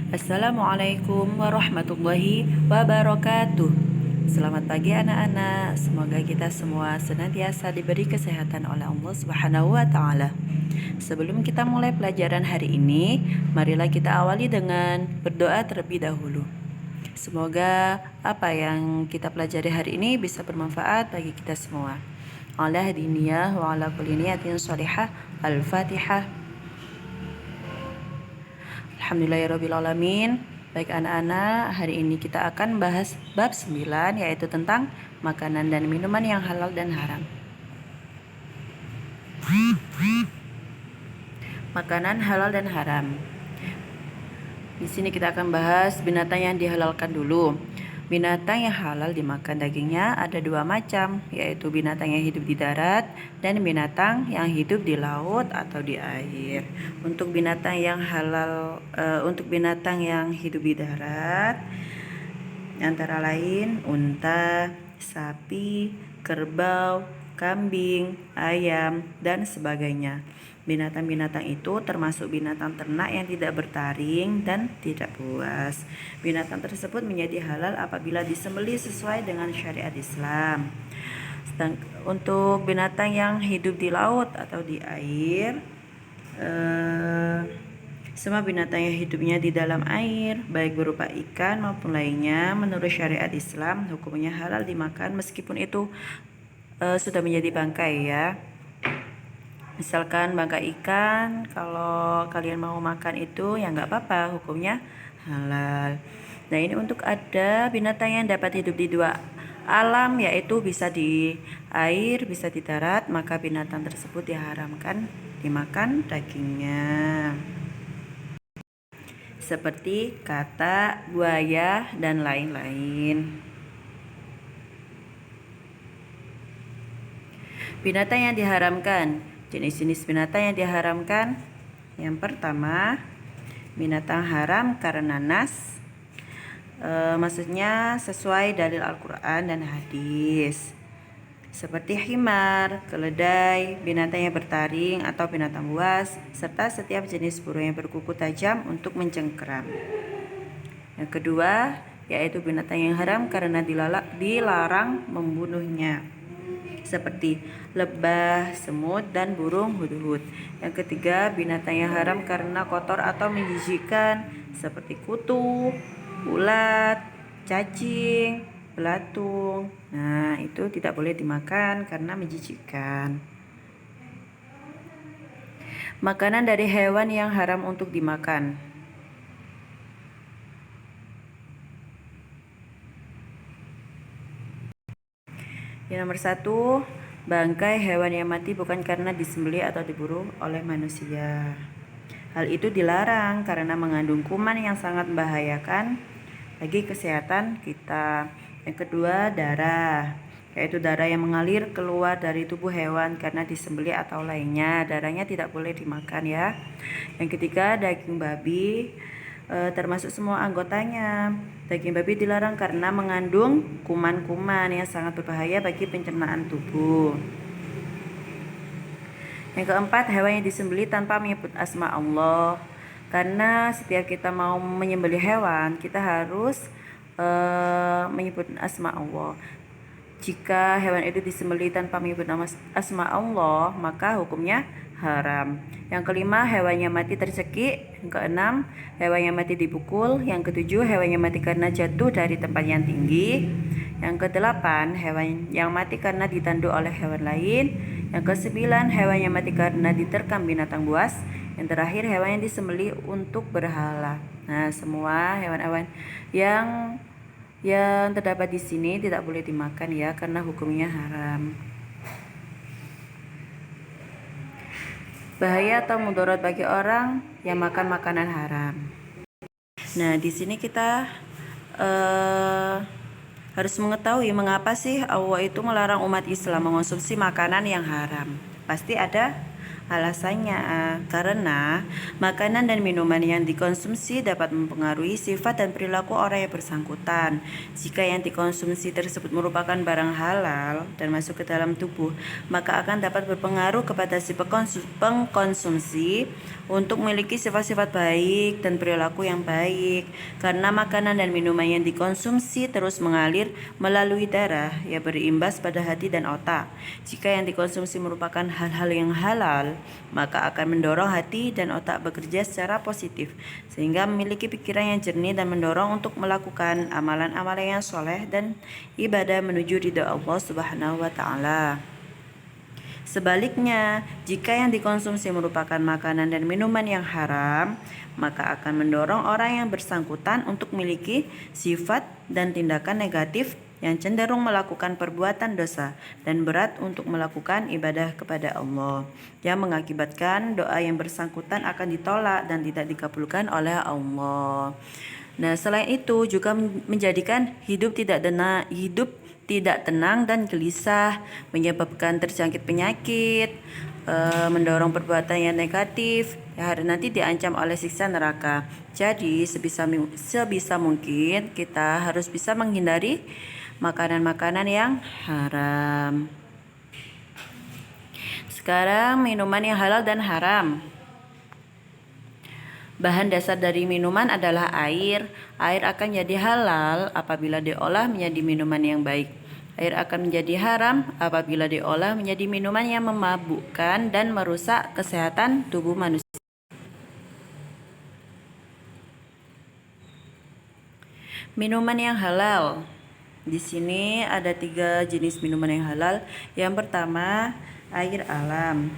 Assalamualaikum warahmatullahi wabarakatuh. Selamat pagi anak-anak. Semoga kita semua senantiasa diberi kesehatan oleh Allah Subhanahu wa taala. Sebelum kita mulai pelajaran hari ini, marilah kita awali dengan berdoa terlebih dahulu. Semoga apa yang kita pelajari hari ini bisa bermanfaat bagi kita semua. Ala hadiniyah wa ala kulli niyatin shalihah. Al-Fatihah. Alhamdulillahirrabbilalamin. Baik anak-anak, hari ini kita akan bahas bab 9, yaitu tentang makanan dan minuman yang halal dan haram. Makanan halal dan haram. Di sini kita akan bahas binatang yang dihalalkan dulu. Binatang yang halal dimakan dagingnya ada dua macam, yaitu binatang yang hidup di darat dan binatang yang hidup di laut atau di air. Untuk binatang yang halal, untuk binatang yang hidup di darat, antara lain unta, sapi, kerbau, kambing, ayam, dan sebagainya. Binatang-binatang itu termasuk binatang ternak yang tidak bertaring dan tidak buas. Binatang tersebut menjadi halal apabila disembelih sesuai dengan syariat Islam. Untuk binatang yang hidup di laut atau di air, semua binatang yang hidupnya di dalam air, baik berupa ikan maupun lainnya, menurut syariat Islam hukumnya halal dimakan meskipun itu sudah menjadi bangkai ya. Misalkan bangkai ikan, kalau kalian mau makan itu ya nggak apa-apa, hukumnya halal. Nah ini untuk ada binatang yang dapat hidup di dua alam, yaitu bisa di air, bisa di darat, maka binatang tersebut diharamkan dimakan dagingnya. Seperti katak, buaya, dan lain-lain. Binatang yang diharamkan. Jenis-jenis binatang yang diharamkan. Yang pertama, binatang haram karena nas. Maksudnya sesuai dalil Al-Quran dan hadis. Seperti himar, keledai, binatang yang bertaring atau binatang buas, serta setiap jenis burung yang berkuku tajam untuk mencengkeram. Yang kedua, yaitu binatang yang haram karena dilarang membunuhnya, seperti lebah, semut, dan burung hudhud. Yang ketiga, binatang yang haram karena kotor atau menjijikkan, seperti kutu, ulat, cacing, belatung. Nah, itu tidak boleh dimakan karena menjijikkan. Makanan dari hewan yang haram untuk dimakan. Yang nomor 1, bangkai hewan yang mati bukan karena disembelih atau diburu oleh manusia. Hal itu dilarang karena mengandung kuman yang sangat membahayakan bagi kesehatan kita. Yang kedua, darah, yaitu darah yang mengalir keluar dari tubuh hewan karena disembelih atau lainnya. Darahnya tidak boleh dimakan ya. Yang ketiga, daging babi, termasuk semua anggotanya. Daging babi dilarang karena mengandung kuman-kuman yang sangat berbahaya bagi pencernaan tubuh. Yang keempat, hewan yang disembelih tanpa menyebut asma Allah. Karena setiap kita mau menyembelih hewan, kita harus menyebut asma Allah. Jika hewan itu disembelih tanpa menyebut nama asma Allah, maka hukumnya haram. Yang kelima, hewan yang mati tercekik. Yang keenam, hewan yang mati dipukul. Yang ketujuh, hewan yang mati karena jatuh dari tempat yang tinggi. Yang kedelapan, hewan yang mati karena ditanduk oleh hewan lain. Yang kesembilan, hewan yang mati karena diterkam binatang buas. Yang terakhir, hewan yang disembelih untuk berhala. Nah, semua hewan-hewan yang terdapat di sini tidak boleh dimakan ya, karena hukumnya haram. Bahaya atau mudarat bagi orang yang makan makanan haram. Nah, di sini kita harus mengetahui mengapa sih Allah itu melarang umat Islam mengonsumsi makanan yang haram. Pasti ada Alasannya karena makanan dan minuman yang dikonsumsi dapat mempengaruhi sifat dan perilaku orang yang bersangkutan. Jika yang dikonsumsi tersebut merupakan barang halal dan masuk ke dalam tubuh, maka akan dapat berpengaruh kepada si pengkonsumsi untuk memiliki sifat-sifat baik dan perilaku yang baik. Karena makanan dan minuman yang dikonsumsi terus mengalir melalui darah yang berimbas pada hati dan otak. Jika yang dikonsumsi merupakan hal-hal yang halal, maka akan mendorong hati dan otak bekerja secara positif, sehingga memiliki pikiran yang jernih dan mendorong untuk melakukan amalan-amalan yang soleh dan ibadah menuju ridha Allah Subhanahu wa Ta'ala. Sebaliknya, jika yang dikonsumsi merupakan makanan dan minuman yang haram, maka akan mendorong orang yang bersangkutan untuk memiliki sifat dan tindakan negatif yang cenderung melakukan perbuatan dosa dan berat untuk melakukan ibadah kepada Allah, yang mengakibatkan doa yang bersangkutan akan ditolak dan tidak dikabulkan oleh Allah. Nah, selain itu juga menjadikan hidup tidak tenang dan gelisah, menyebabkan terjangkit penyakit, mendorong perbuatan yang negatif, ya hari nanti diancam oleh siksa neraka. Jadi sebisa mungkin kita harus bisa menghindari makanan-makanan yang haram. Sekarang minuman yang halal dan haram. Bahan dasar dari minuman adalah air. Air akan jadi halal apabila diolah menjadi minuman yang baik. Air akan menjadi haram apabila diolah menjadi minuman yang memabukkan dan merusak kesehatan tubuh manusia. Minuman yang halal. Di sini ada 3 jenis minuman yang halal. Yang pertama, air alam.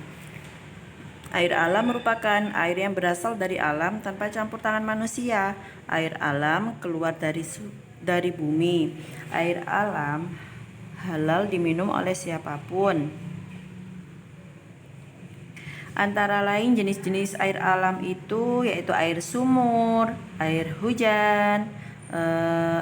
Air alam merupakan air yang berasal dari alam tanpa campur tangan manusia. Air alam keluar dari bumi. Air alam halal diminum oleh siapapun. Antara lain jenis-jenis air alam itu yaitu air sumur, air hujan,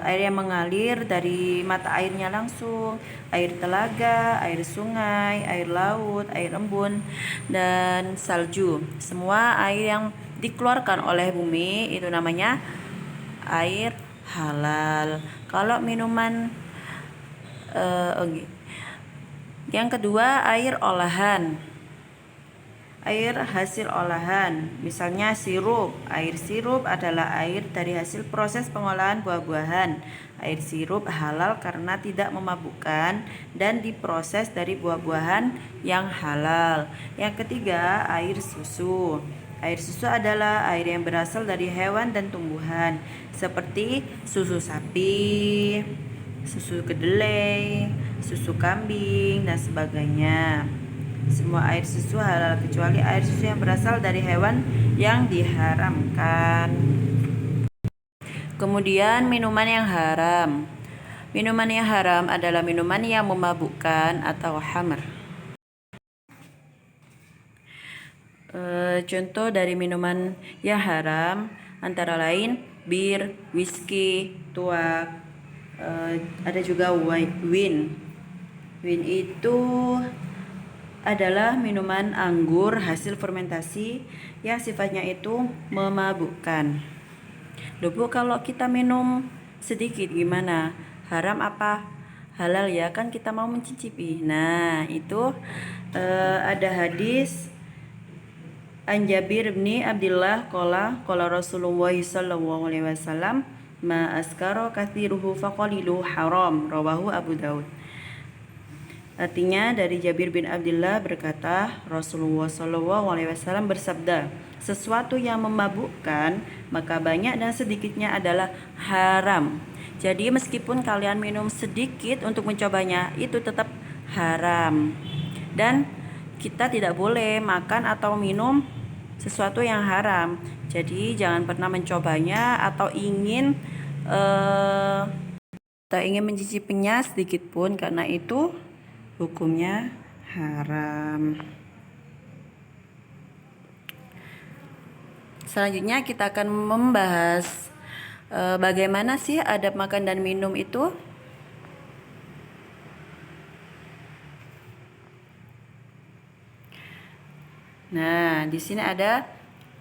air yang mengalir dari mata airnya langsung, air telaga, air sungai, air laut, air embun, dan salju. Semua air yang dikeluarkan oleh bumi itu namanya air halal. Kalau minuman yang kedua, air olahan. Air hasil olahan, misalnya sirup. Air sirup adalah air dari hasil proses pengolahan buah-buahan. Air sirup halal karena tidak memabukkan dan diproses dari buah-buahan yang halal. Yang ketiga, air susu. Air susu adalah air yang berasal dari hewan dan tumbuhan, seperti susu sapi, susu kedelai, susu kambing, dan sebagainya. Semua air susu halal kecuali air susu yang berasal dari hewan yang diharamkan. Kemudian minuman yang haram. Minuman yang haram adalah minuman yang memabukkan atau khamr. Contoh dari minuman yang haram antara lain bir, whisky, tuak, ada juga wine. Wine itu adalah minuman anggur hasil fermentasi yang sifatnya itu memabukkan. Loh, kalau kita minum sedikit gimana? Haram apa halal ya? Kan kita mau mencicipi. Nah, itu ada hadis an Jabir bin Abdullah qala Rasulullah sallallahu alaihi wasallam ma askara katsiruhu faqalilu haram, rawahu Abu Daud. Artinya dari Jabir bin Abdullah berkata, Rasulullah SAW bersabda, sesuatu yang memabukkan maka banyak dan sedikitnya adalah haram. Jadi meskipun kalian minum sedikit untuk mencobanya, itu tetap haram. Dan kita tidak boleh makan atau minum sesuatu yang haram. Jadi jangan pernah mencobanya atau ingin mencicipinya sedikit pun, karena itu hukumnya haram. Selanjutnya kita akan membahas bagaimana sih adab makan dan minum itu. Nah, di sini ada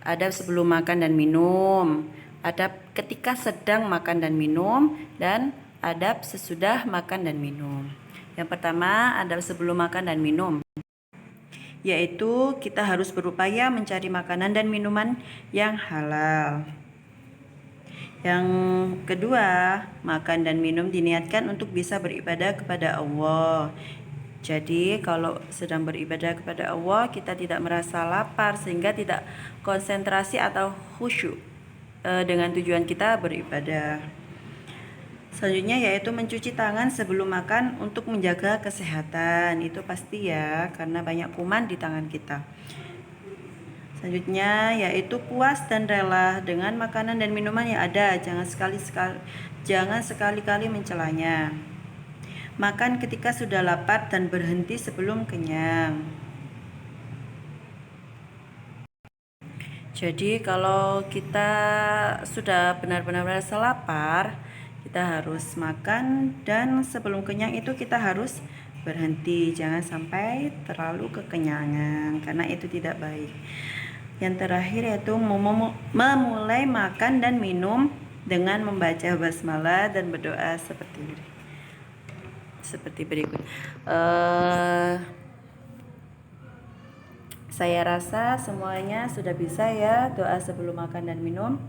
adab sebelum makan dan minum, adab ketika sedang makan dan minum, dan adab sesudah makan dan minum. Yang pertama, adab sebelum makan dan minum, yaitu kita harus berupaya mencari makanan dan minuman yang halal. Yang kedua, makan dan minum diniatkan untuk bisa beribadah kepada Allah. Jadi kalau sedang beribadah kepada Allah, kita tidak merasa lapar sehingga tidak konsentrasi atau khusyuk dengan tujuan kita beribadah. Selanjutnya yaitu mencuci tangan sebelum makan untuk menjaga kesehatan. Itu pasti ya, karena banyak kuman di tangan kita. Selanjutnya yaitu puas dan rela dengan makanan dan minuman yang ada. Jangan sekali-kali mencelanya. Makan ketika sudah lapar dan berhenti sebelum kenyang. Jadi kalau kita sudah benar-benar merasa lapar, kita harus makan, dan sebelum kenyang itu kita harus berhenti. Jangan sampai terlalu kekenyangan karena itu tidak baik. Yang terakhir yaitu memulai makan dan minum dengan membaca basmalah dan berdoa seperti berikut. Saya rasa semuanya sudah bisa ya doa sebelum makan dan minum.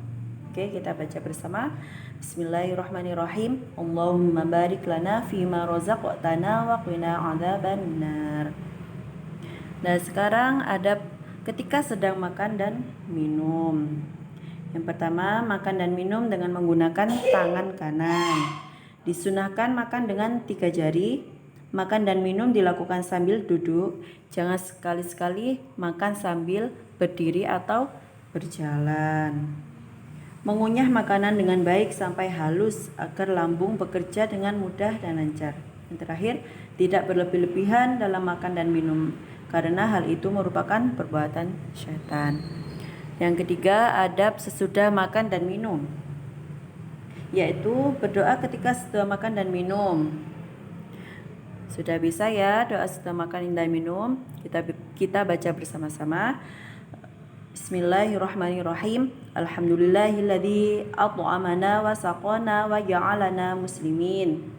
Oke, kita baca bersama. Bismillahirrahmanirrahim. Allahumma barik lana fima razaqtana wa qina adzabannar. Nah, sekarang adab ketika sedang makan dan minum. Yang pertama, makan dan minum dengan menggunakan tangan kanan. Disunahkan makan dengan 3 jari. Makan dan minum dilakukan sambil duduk. Jangan sekali-sekali makan sambil berdiri atau berjalan. Mengunyah makanan dengan baik sampai halus agar lambung bekerja dengan mudah dan lancar. Yang terakhir, tidak berlebih-lebihan dalam makan dan minum, karena hal itu merupakan perbuatan syaitan. Yang ketiga, adab sesudah makan dan minum, yaitu berdoa ketika setelah makan dan minum. Sudah bisa ya doa setelah makan dan minum. Kita baca bersama-sama. Bismillahirrahmanirrahim. Alhamdulillahilladzi at'amana wa saqana wa ja'alana muslimin.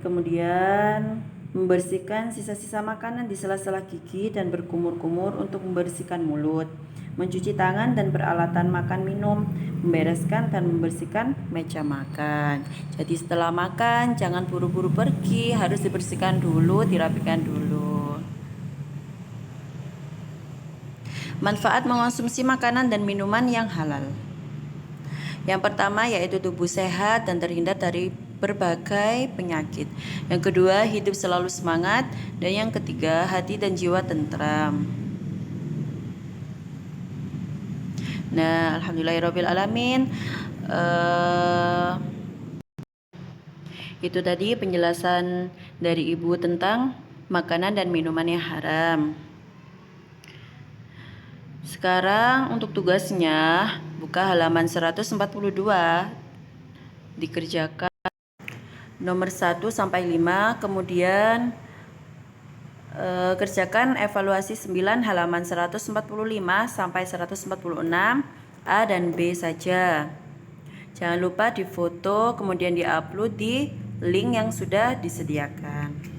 Kemudian membersihkan sisa-sisa makanan di sela-sela gigi dan berkumur-kumur untuk membersihkan mulut. Mencuci tangan dan peralatan makan minum, membereskan dan membersihkan meja makan. Jadi setelah makan jangan buru-buru pergi, harus dibersihkan dulu, dirapikan dulu. Manfaat mengonsumsi makanan dan minuman yang halal. Yang pertama yaitu tubuh sehat dan terhindar dari berbagai penyakit. Yang kedua, hidup selalu semangat. Dan yang ketiga, hati dan jiwa tentram. Nah, alhamdulillahirrabbilalamin. Itu tadi penjelasan dari Ibu tentang makanan dan minuman yang haram. Sekarang untuk tugasnya, buka halaman 142, dikerjakan nomor 1 sampai 5, kemudian kerjakan evaluasi 9 halaman 145 sampai 146 A dan B saja. Jangan lupa difoto kemudian diupload di link yang sudah disediakan.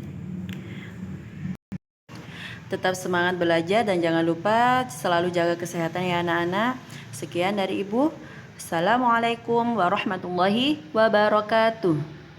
Tetap semangat belajar dan jangan lupa selalu jaga kesehatan ya anak-anak. Sekian dari Ibu. Assalamualaikum warahmatullahi wabarakatuh.